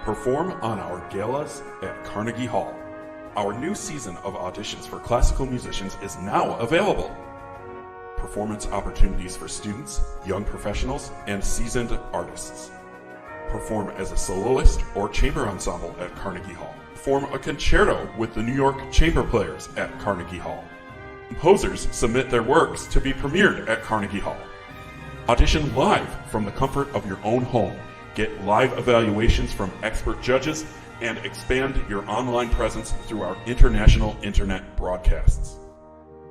Perform on our galas at Carnegie Hall. Our new season of auditions for classical musicians is now available. Performance opportunities for students, young professionals, and seasoned artists. Perform as a soloist or chamber ensemble at Carnegie Hall. Perform a concerto with the New York Chamber Players at Carnegie Hall. Composers submit their works to be premiered at Carnegie Hall. Audition live from the comfort of your own home. Get live evaluations from expert judges and expand your online presence through our international internet broadcasts.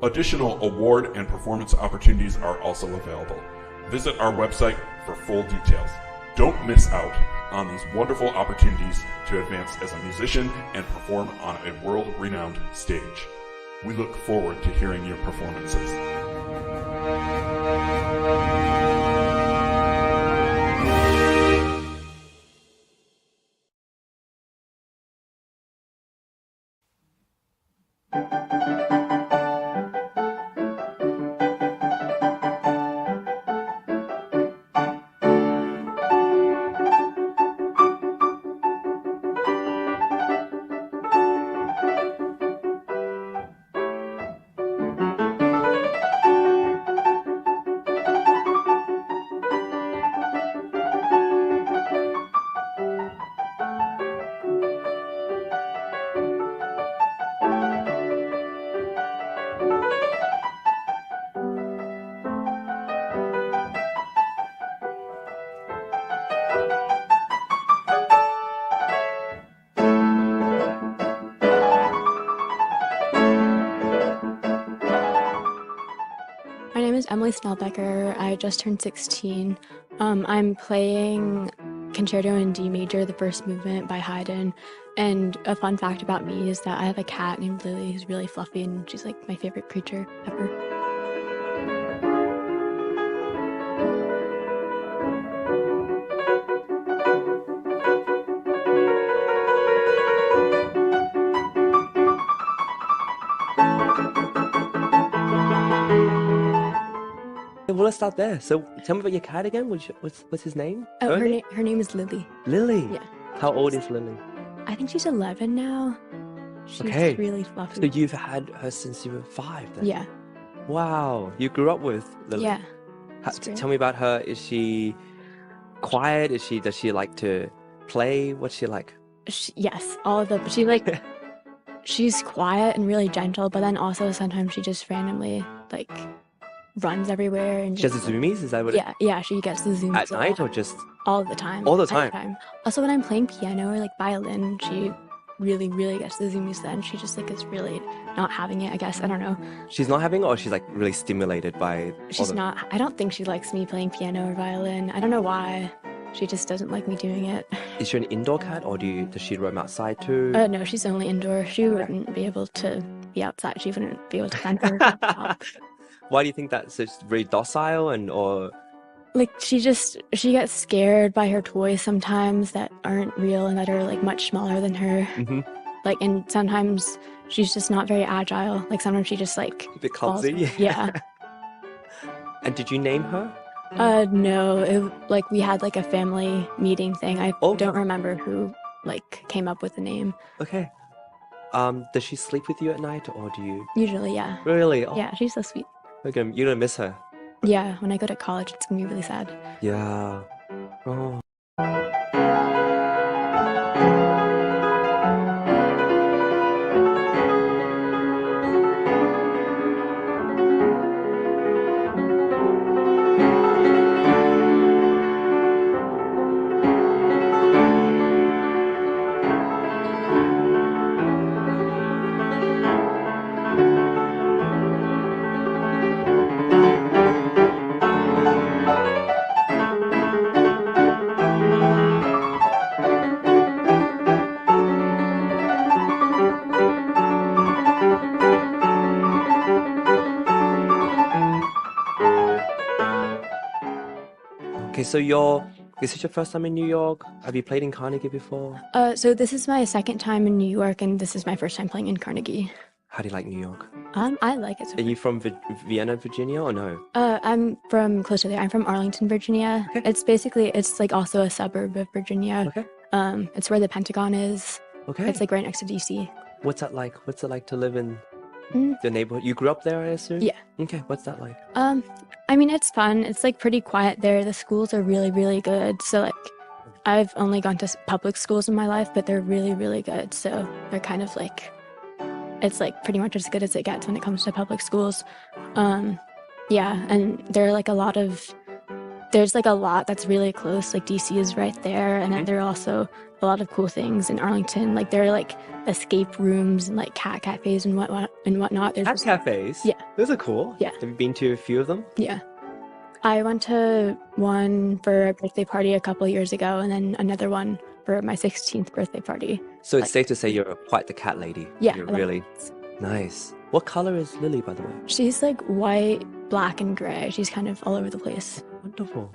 Additional award and performance opportunities are also available. Visit our website for full details. Don't miss out on these wonderful opportunities to advance as a musician and perform on a world-renowned stage. We look forward to hearing your performances. My name is Emily Snelbecker. I just turned 16. I'm playing Concerto in D major, the first movement by Haydn. And a fun fact about me is that I have a cat named Lily who's really fluffy, and she's like my favorite creature ever. Well, let's start there. So tell me about your cat again. What's his name? Oh, her name is Lily. Lily? Yeah. How old is Lily? I think she's 11 now. She's Okay. really fluffy. So you've had her since you were 5 then? Yeah. Wow. You grew up with Lily? Yeah. Tell me about her. Is she quiet? Does she like to play? What's she like? Yes, all of them. But she's quiet and really gentle, but then also sometimes she just randomly runs everywhere and She has the zoomies? Is that what yeah, she gets the zoomies at night or just all the time. all the time? Also, when I'm playing piano or violin, she really, really gets the zoomies then. She just is really not having it, I guess. I don't know. She's not having it, or she's really stimulated by She's not. I don't think she likes me playing piano or violin. I don't know why. She just doesn't like me doing it. Is she an indoor cat, or does she roam outside too? No, she's only indoor. She wouldn't be able to be outside. She wouldn't be able to fend for herself. Why do you think that's very docile or she gets scared by her toys sometimes that aren't real and that are much smaller than her. Mm-hmm. And sometimes she's just not very agile. Sometimes she just a bit clumsy? Yeah. And did you name her? No. We had a family meeting thing. I don't remember who came up with the name. Okay. Does she sleep with you at night, or do you? Usually, yeah. Really? Oh. Yeah, she's so sweet. You're gonna miss her. Yeah, when I go to college, it's gonna be really sad. Yeah. Oh. Okay, so is this your first time in New York? Have you played in Carnegie before? So this is my second time in New York, and this is my first time playing in Carnegie. How do you like New York? I like it. So Are you from Vienna, Virginia, or no? I'm from closer there. I'm from Arlington, Virginia. Okay. It's also a suburb of Virginia. Okay. It's where the Pentagon is. Okay. It's like right next to DC. What's that like? What's it like to live in Mm. the neighborhood? You grew up there, I assume? Yeah. Okay, what's that like? I mean, it's fun. It's like pretty quiet there. The schools are really, really good. So like, I've only gone to public schools in my life, but they're really, really good. So they're kind of like, it's like pretty much as good as it gets when it comes to public schools. Yeah, and there are like there's like a lot that's really close. Like DC is right there, and then there are also a lot of cool things in Arlington. Like there are like escape rooms and like cat cafes and whatnot. There's Cat cafes? Yeah. Those are cool. Yeah. Have you been to a few of them? Yeah. I went to one for a birthday party a couple years ago, and then another one for my 16th birthday party. So it's safe to say you're quite the cat lady. Yeah. You're really nice. What color is Lily, by the way? She's like white, black, and gray. She's kind of all over the place. Wonderful.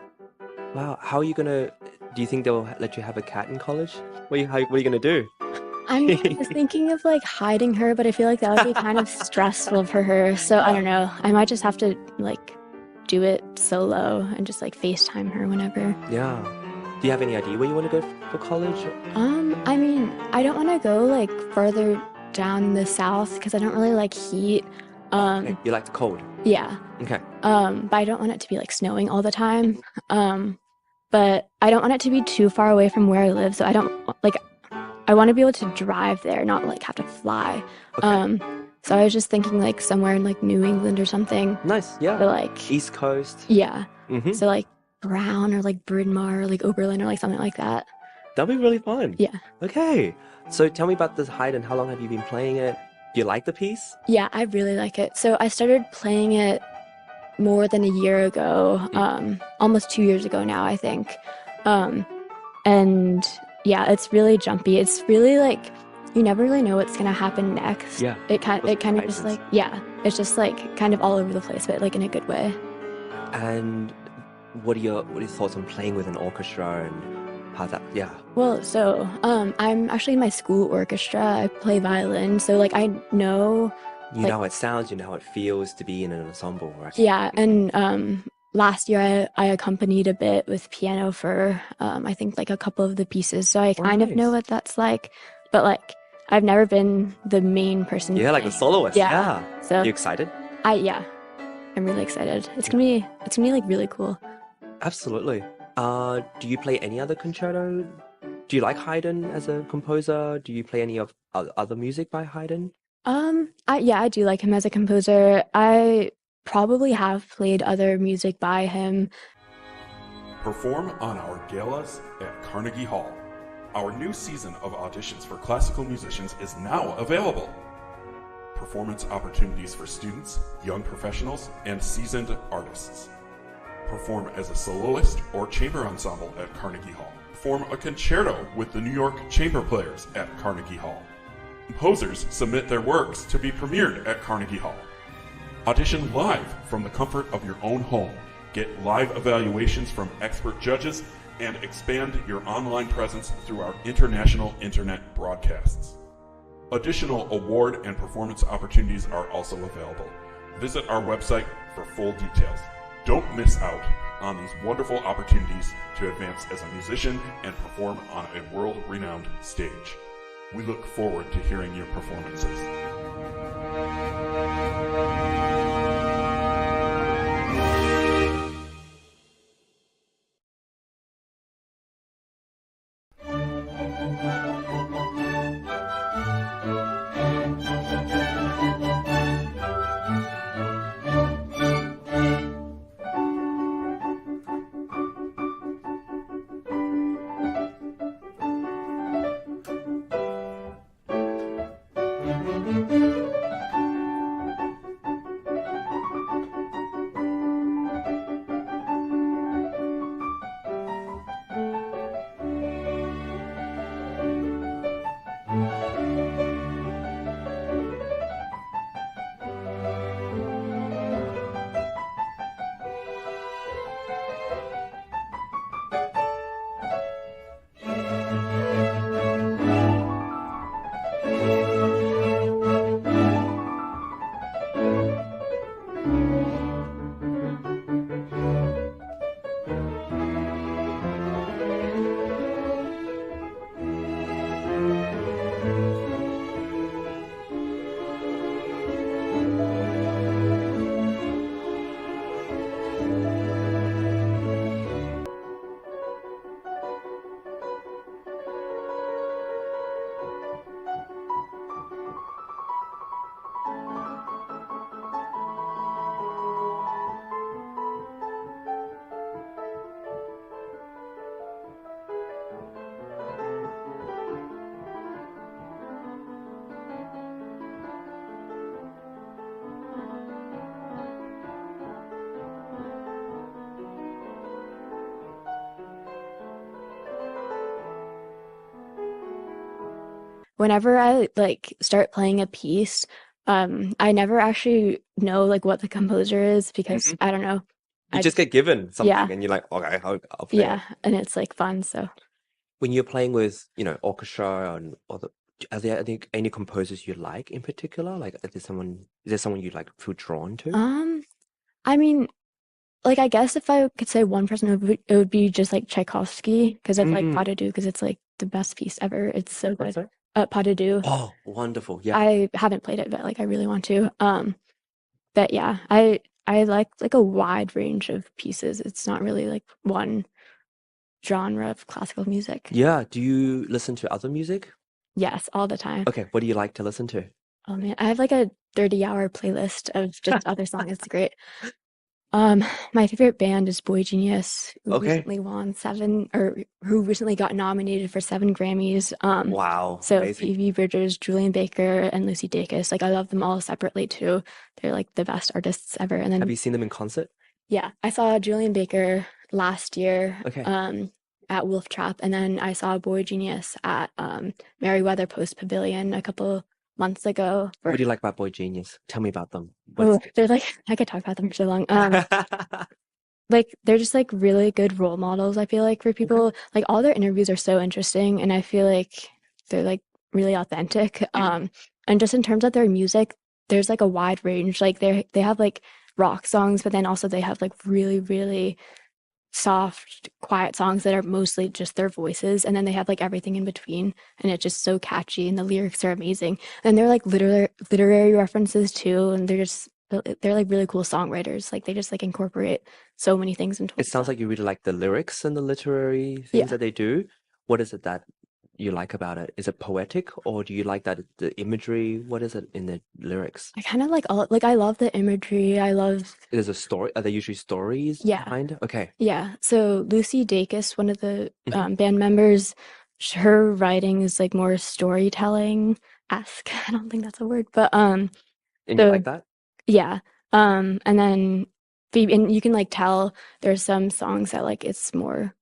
Wow. How are you gonna? Do you think they'll let you have a cat in college? What are you gonna do? I was thinking of like hiding her, but I feel like that would be kind of stressful for her. So I don't know. I might just have to like do it solo and just like FaceTime her whenever. Yeah. Do you have any idea where you want to go for college? I mean, I don't want to go like further down in the south because I don't really like heat. Okay. You like the cold? Yeah. Okay. But I don't want it to be like snowing all the time. But I don't want it to be too far away from where I live. So I don't like, I want to be able to drive there, not like have to fly. Okay. So I was just thinking like somewhere in like New England or something. Nice. Yeah. Or like East Coast. Yeah. Mm-hmm. So like Brown or like Bryn Mawr or like Oberlin or like something like that. That'll be really fun. Yeah. Okay. So tell me about this Haydn. How long have you been playing it? Do you like the piece? Yeah, I really like it. So I started playing it more than a year ago, almost 2 years ago now, I think. And yeah, it's really jumpy. It's really like, you never really know what's gonna happen next. Yeah. It kind of just like, yeah, it's just like kind of all over the place, but like in a good way. And what are your thoughts on playing with an orchestra and how that? Yeah. Well, so I'm actually in my school orchestra. I play violin, so like I know. You know how it sounds. You know how it feels to be in an ensemble, right? Yeah, and last year I accompanied a bit with piano for I think like a couple of the pieces, so I kind of know what that's like. But like I've never been the main person. Yeah, like the soloist. Yeah. So you excited? I'm really excited. It's gonna be like really cool. Absolutely. Do you play any other concerto? Do you like Haydn as a composer? Do you play any of other music by Haydn? I do like him as a composer. I probably have played other music by him. Perform on our galas at Carnegie Hall. Our new season of auditions for classical musicians is now available. Performance opportunities for students, young professionals, and seasoned artists. Perform as a soloist or chamber ensemble at Carnegie Hall. Perform a concerto with the New York Chamber Players at Carnegie Hall. Composers submit their works to be premiered at Carnegie Hall. Audition live from the comfort of your own home. Get live evaluations from expert judges and expand your online presence through our international internet broadcasts. Additional award and performance opportunities are also available. Visit our website for full details. Don't miss out on these wonderful opportunities to advance as a musician and perform on a world-renowned stage. We look forward to hearing your performances. whenever I like start playing a piece, I never actually know like what the composer is because Mhm. I don't know. You I just just get given yeah, something and you're like, okay, I'll play yeah, it. and it's like fun. So When you're playing with, orchestra and other, are there any composers you like in particular? Like, is there someone you like feel drawn to? um, I mean, like I guess if I could say one person, it would be just like Tchaikovsky because of like Mm, Pas de Deux because it's like the best piece ever. It's so what's good. that? Pas de Deux. Oh, wonderful. Yeah. I haven't played it, but like I really want to. But yeah, I like a wide range of pieces. It's not really like one genre of classical music. Yeah. Do you listen to other music? Yes, all the time. Okay. What do you like to listen to? Oh man, I have like a 30-hour playlist of just other songs. It's great. Um, my favorite band is Boy Genius, who Okay. recently won seven, or who recently got nominated for 7 Grammys. Wow. So Amazing. Phoebe Bridgers, Julian Baker, and Lucy Dacus. Like I love them all separately too. They're like the best artists ever. And Have then you seen them in concert? yeah, I saw Julian Baker last year, Okay. at Wolf Trap, and then I saw Boy Genius at Merriweather Post Pavilion a couple months ago. What do you like about Boy Genius? Tell me about them. Oh, they're like I could talk about them for so long. Like they're just like really good role models, I feel like for Okay. people. Like all their interviews are so interesting and I feel like they're like really authentic. And just in terms of their music, there's like a wide range. Like they have like rock songs, but then also they have like really, really soft, quiet songs that are mostly just their voices, and then they have like everything in between, and it's just so catchy, and the lyrics are amazing, and they're like literary references too, and they're like really cool songwriters. Like they just like incorporate so many things into It one sounds song. like you really like the lyrics and the literary things Yeah, that they do. What is it that you like about it? Is it poetic or do you like that the imagery? What is it in the lyrics? I kind of like all like I love the imagery. I love Is a story? Are there usually stories yeah, behind it? Okay. yeah. So Lucy Dacus, one of the Hmm. band members, her writing is like more storytelling-esque. I don't think that's a word, but And you like so that? yeah. And then Phoebe, and you can like tell there's some songs that like it's more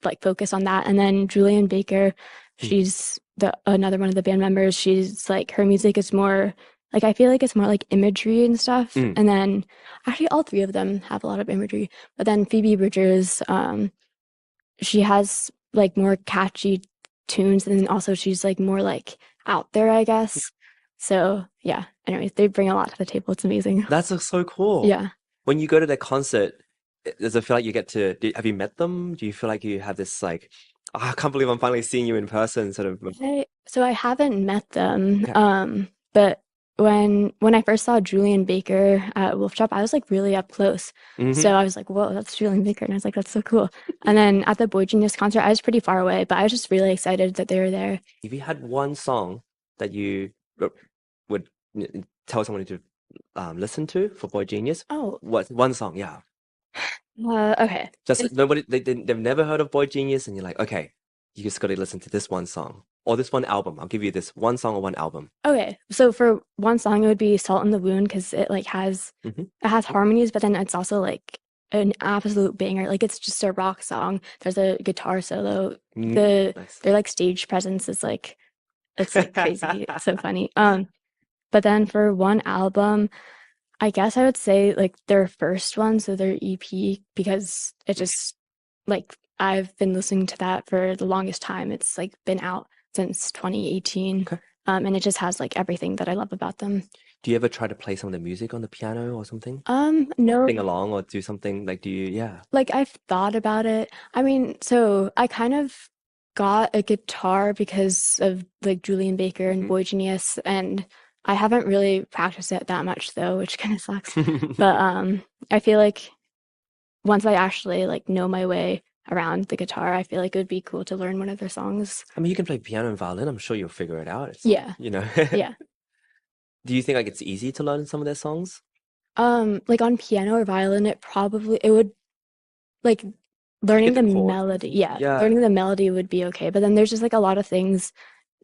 like focused on that. And then Julian Baker, Mm, she's the another one of the band members. She's like her music is more like I feel like it's more like imagery and stuff. mm. And then actually all three of them have a lot of imagery. But then Phoebe Bridgers, she has like more catchy tunes, and then also she's like more like out there, I guess. So yeah. Anyways, they bring a lot to the table. It's amazing. That's so cool. Yeah. When you go to their concert, does it feel like you get to, have you met them? Do you feel like you have this like, "Oh, I can't believe I'm finally seeing you in person sort of, So I haven't met them, okay. but when I first saw Julian Baker at Wolf Trap, I was like really up close. Hmm. So I was like, "Whoa, that's Julian Baker," and I was like, "That's so cool." And then at the Boy Genius concert, I was pretty far away, but I was just really excited that they were there. If you had one song that you would tell someone to listen to for Boy Genius, Oh, what one song? Yeah, okay. just nobody they've never heard of Boy Genius, and you're like, okay, you just got to listen to this one song or this one album. I'll give you this one song or one album. Okay, so for one song, it would be "Salt in the Wound" because it like has Hmm. it has harmonies, but then it's also like an absolute banger. Like it's just a rock song. There's a guitar solo. Nice. Their like stage presence is like it's like crazy. It's so funny. But then for one album, I guess I would say like their first one, so their EP, because it just like I've been listening to that for the longest time. It's like been out since 2018. Okay. And it just has like everything that I love about them. Do you ever try to play some of the music on the piano or something? No, Sing along or do something like, do you? Yeah. like I've thought about it. I mean, so I kind of got a guitar because of like Julian Baker and Boy Genius, and I haven't really practiced it that much though, which kind of sucks. But I feel like once I actually like know my way around the guitar, I feel like it would be cool to learn one of their songs. I mean, you can play piano and violin. I'm sure you'll figure it out. It's not, Yeah, you know. yeah. Do you think like it's easy to learn some of their songs? Like on piano or violin, it would like Get learning the the chords. melody. Yeah, Yeah. learning the melody would be okay. But then there's just like a lot of things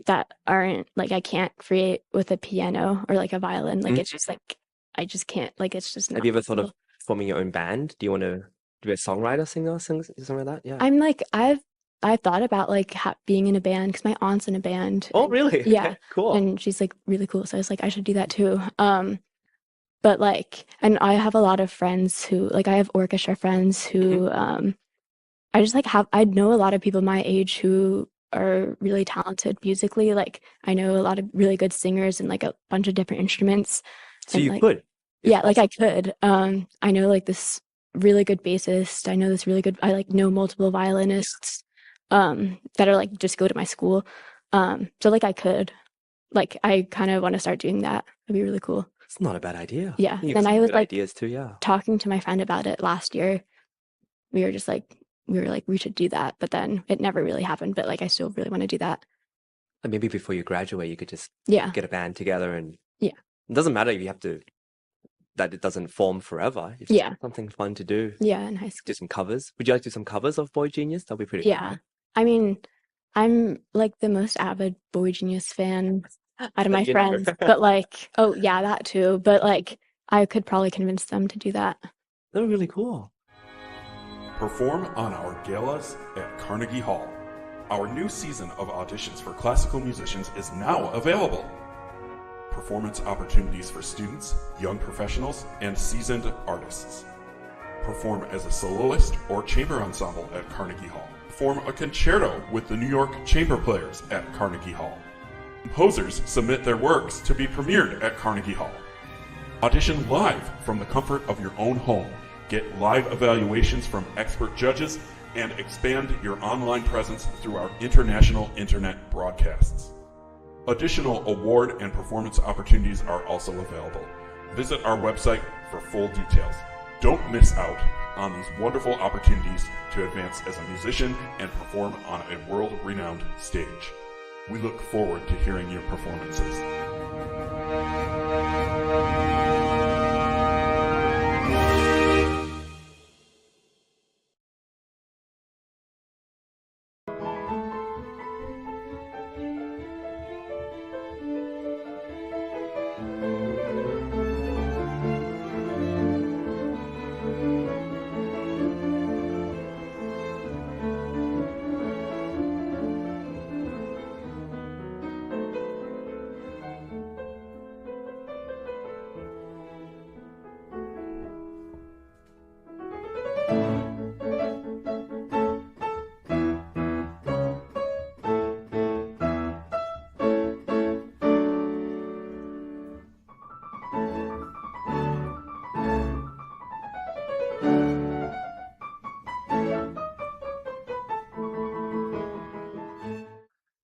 that aren't like I can't create with a piano or like a violin. Like Mm. it's just like I just can't. Like it's just Have not you ever thought of possible. forming your own band? Do you want to be a songwriter, singer, something like that? Yeah. I'm like I've I thought about like being in a band because my aunt's in a band. Oh, really? Yeah, Okay, cool. and she's like really cool. So I was like, I should do that too. But like, and I have a lot of friends who like I have orchestra friends who I just like I know a lot of people my age who are really talented musically. Like I know a lot of really good singers and like a bunch of different instruments. So And you like could. It's yeah, like I possible. could. I know like this really good bassist. I know this really good I like know multiple violinists that are like just go to my school. So like I could. Like I kind of want to start doing that. It'd be really cool. It's not a bad idea. Yeah. You have Then some I was good like ideas too, yeah. talking to my friend about it last year. We were just like we should do that, but then it never really happened. But like I still really want to do that. And maybe before you graduate, you could just Yeah. get a band together and Yeah. it doesn't matter if you have to that it doesn't form forever. It's Yeah. something fun to do. Yeah, in high Do school. some covers. Would you like to do some covers of Boy Genius? That'll be pretty Yeah. fun, right? I mean, I'm like the most avid Boy Genius fan out of my You know. friends, but like, oh yeah, that too. But like, I could probably convince them to do that. They're really cool. Perform on our galas at Carnegie Hall. Our new season of auditions for classical musicians is now available. Performance opportunities for students, young professionals, and seasoned artists. Perform as a soloist or chamber ensemble at Carnegie Hall. Perform a concerto with the New York Chamber Players at Carnegie Hall. Composers submit their works to be premiered at Carnegie Hall. Audition live from the comfort of your own home. Get live evaluations from expert judges and expand your online presence through our international internet broadcasts. Additional award and performance opportunities are also available. Visit our website for full details. Don't miss out on these wonderful opportunities to advance as a musician and perform on a world-renowned stage. We look forward to hearing your performances.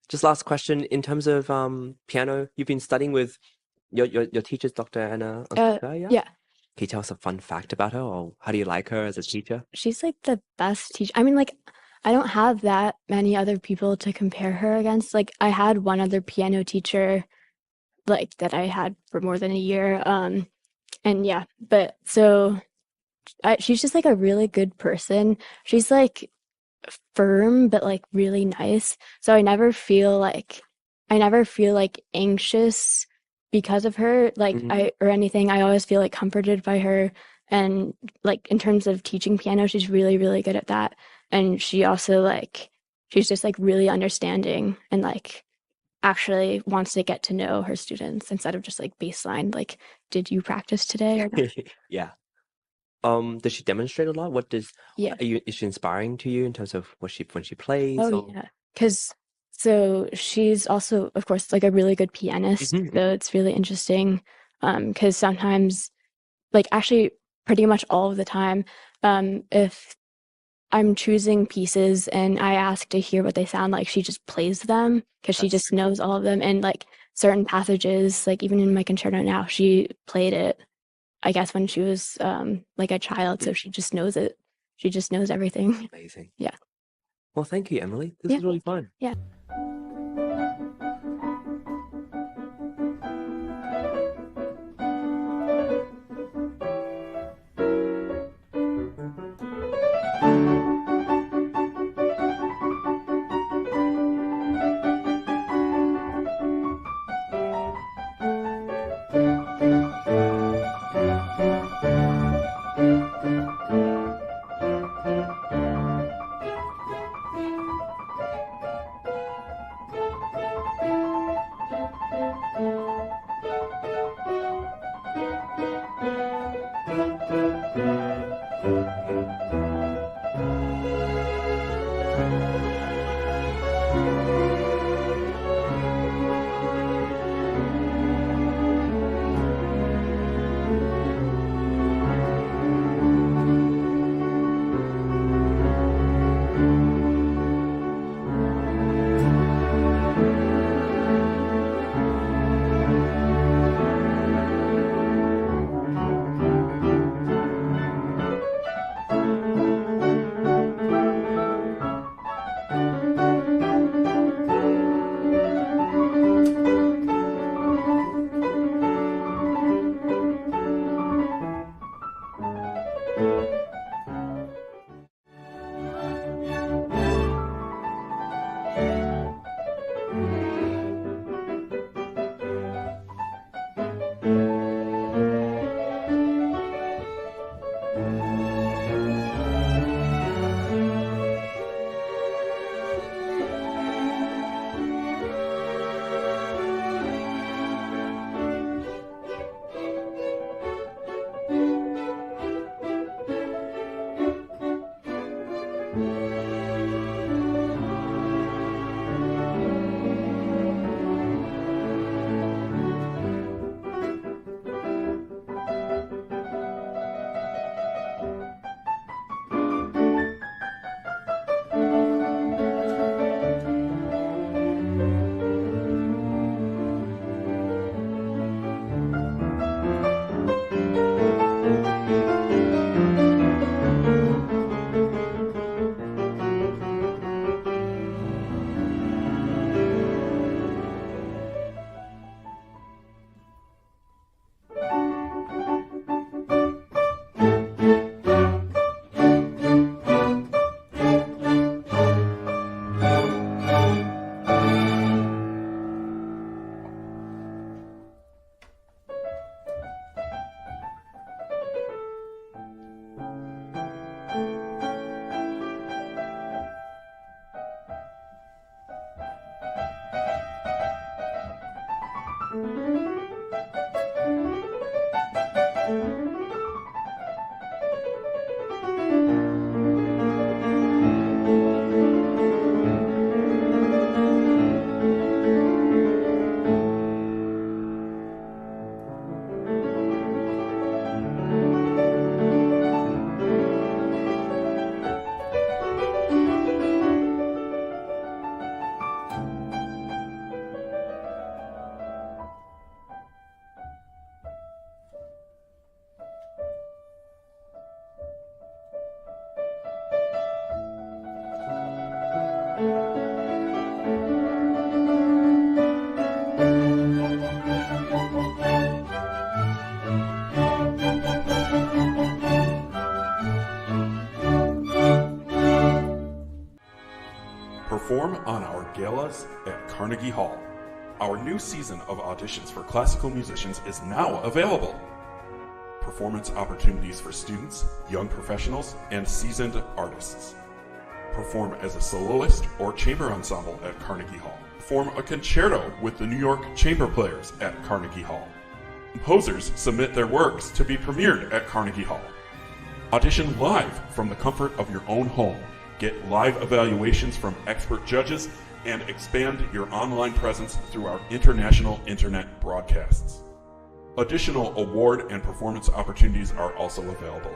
Just last question, in terms of piano, you've been studying with your teacher's Dr. Anna Ouspenskaya? Yeah. Can you tell us a fun fact about her, or how do you like her as a teacher? She's like the best teacher. I mean, like, I don't have that many other people to compare her against. Like, I had one other piano teacher, like, that I had for more than a year. And yeah, but so she's just like a really good person. She's like firm, but like really nice. So I never feel like anxious because of her, like or anything. I always feel like comforted by her. And like in terms of teaching piano, she's really, really good at that. And she also like she's just like really understanding and like actually wants to get to know her students instead of just like baseline, like, did you practice today or not? Yeah. Does she demonstrate a lot? Yeah. Is she inspiring to you in terms of when she plays? Oh yeah. Because so she's also, of course, like a really good pianist. Mhm. So it's really interesting. Because sometimes, like actually pretty much all of the time, if I'm choosing pieces and I ask to hear what they sound like, she just plays them because she That's just knows all of them. And like certain passages, like even in my concerto now, she played it, I guess, when she was like a child. So she just knows it. She just knows everything. amazing. Yeah. Well, thank you, Emily. This was really fun. Yeah. Perform on our galas at Carnegie Hall. Our new season of auditions for classical musicians is now available. Performance opportunities for students, young professionals, and seasoned artists. Perform as a soloist or chamber ensemble at Carnegie Hall. Perform a concerto with the New York Chamber Players at Carnegie Hall. Composers submit their works to be premiered at Carnegie Hall. Audition live from the comfort of your own home. Get live evaluations from expert judges and expand your online presence through our international internet broadcasts. Additional award and performance opportunities are also available.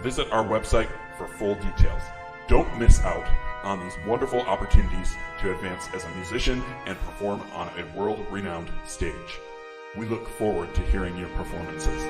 Visit our website for full details. Don't miss out on these wonderful opportunities to advance as a musician and perform on a world-renowned stage. We look forward to hearing your performances.